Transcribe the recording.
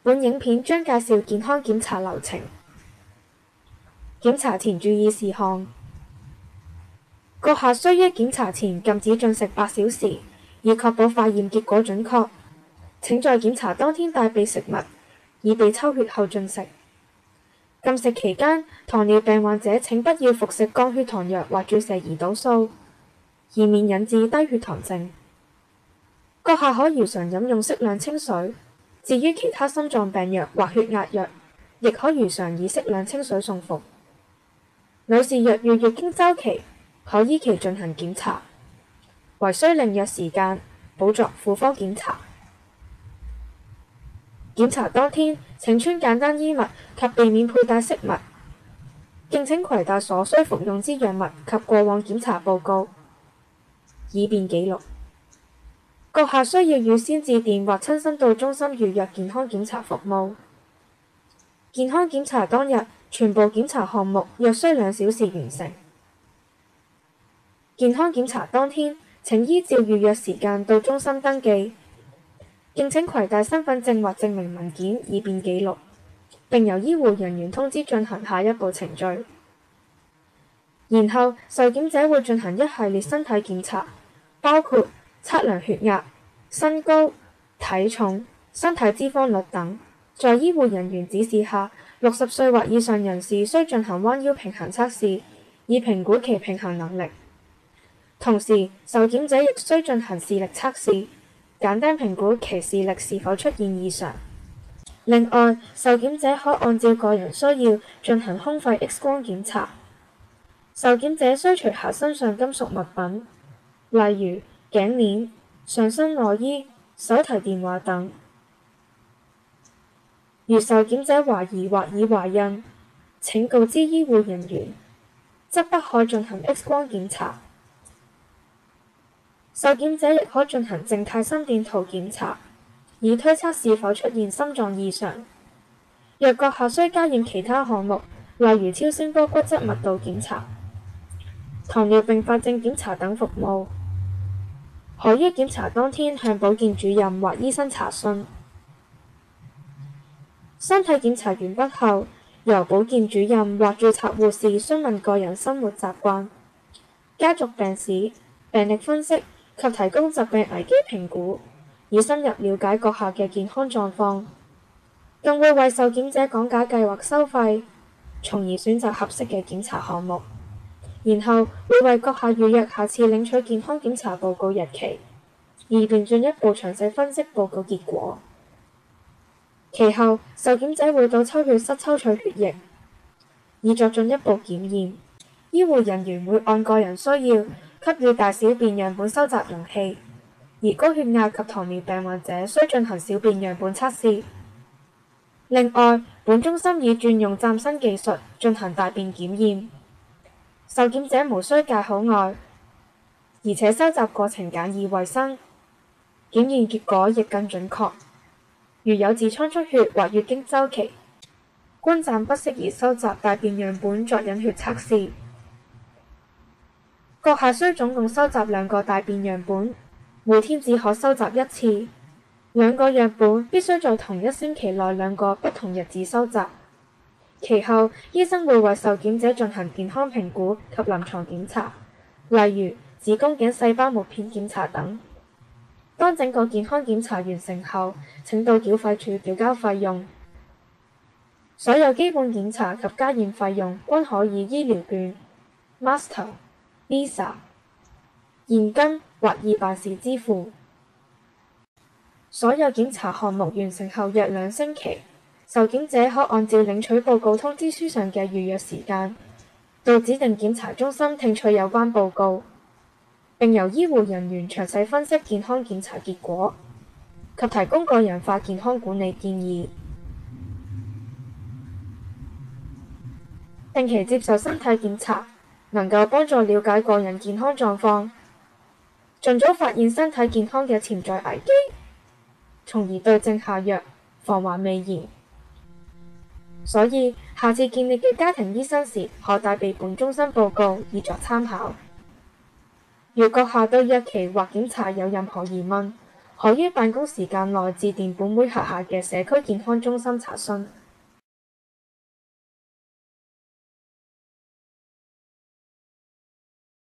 本影片將介紹健康檢查流程。檢查前注意事項：閣下須於檢查前禁止進食8小時，以確保化驗結果準確。請在檢查當天帶備食物，以備抽血後進食。禁食期間，糖尿病患者請不要服食降血糖藥或注射胰島素，以免引致低血糖症。閣下可如常飲用適量清水。至於其他心臟病藥或血壓藥，亦可如常以適量清水送服。女士若遇月經週期，可依期進行檢查，唯需另約時間補作婦科檢查。檢查當天，請穿簡單衣物及避免佩戴飾物。敬請攜帶所需服用之藥物及過往檢查報告，以便記錄。閣下需要預先致電或親身到中心預約健康檢查服務。健康檢查當日，全部檢查項目約需2小時完成。健康檢查當天，請依照預約時間到中心登記。敬請攜帶身份證或證明文件，以便記錄，並由醫護人員通知進行下一步程序。然後，受檢者會進行一系列身體檢查，包括測量血壓、身高、體重、身體脂肪率等。在醫護人員指示下，60歲或以上人士需進行彎腰平衡測試，以評估其平衡能力。同時，受檢者亦需進行視力測試，簡單評估其視力是否出現異常。另外，受檢者可按照個人需要進行胸肺 X 光檢查。受檢者需除下身上金屬物品，例如頸鏈、上身內衣、手提電話等。如受檢者懷疑或已懷孕，請告知醫護人員，則不可進行 X 光檢查。受檢者亦可進行靜態心電圖檢查，以推測是否出現心臟異常。若閣下需加驗其他項目，例如超聲波骨質密度檢查、糖尿併發症檢查等服務，可於檢查當天向保健主任或醫生查詢。身體檢查完畢後，由保健主任或註冊護士詢問個人生活習慣、家族病史、病歷分析及提供疾病危機評估，以深入了解閣下嘅健康狀況。更會為受檢者講解計劃收費，從而選擇合適嘅檢查項目。然後會為閣下預約下次領取健康檢查報告日期，以便進一步詳細分析報告結果。其後，受檢者會到抽血室抽取血液，以作進一步檢驗。醫護人員會按個人需要給予大小便樣本收集容器，而高血壓及糖尿病患者需進行小便樣本測試。另外，本中心已轉用嶄新技術進行大便檢驗，受檢者無需戒口外，而且收集過程簡易衛生，檢驗結果亦更準確。如有痔瘡出血或月經週期，均暫不適宜收集大便樣本作隱血測試。閣下需總共收集2個大便樣本，每天只可收集1次。2個樣本必須在同一星期內2個不同日子收集。其後，醫生會為受檢者進行健康評估及臨床檢查，例如子宮頸細胞抹片檢查等。當整個健康檢查完成後，請到繳費處繳交費用。所有基本檢查及家驗費用均可以醫療券、Master、Visa、現金或易辦事支付。所有檢查項目完成後約2星期，受檢者可按照領取報告通知書上嘅預約時間，到指定檢查中心聽取有關報告，並由醫護人員詳細分析健康檢查結果及提供個人化健康管理建議。定期接受身體檢查，能夠幫助了解個人健康狀況，盡早發現身體健康嘅潛在危機，從而對症下藥，防患未然。所以，下次見你嘅家庭醫生時，可帶備本中心報告以作參考。如閣下對約期或檢查有任何疑問，可於辦公時間內致電本會轄下嘅社區健康中心查詢。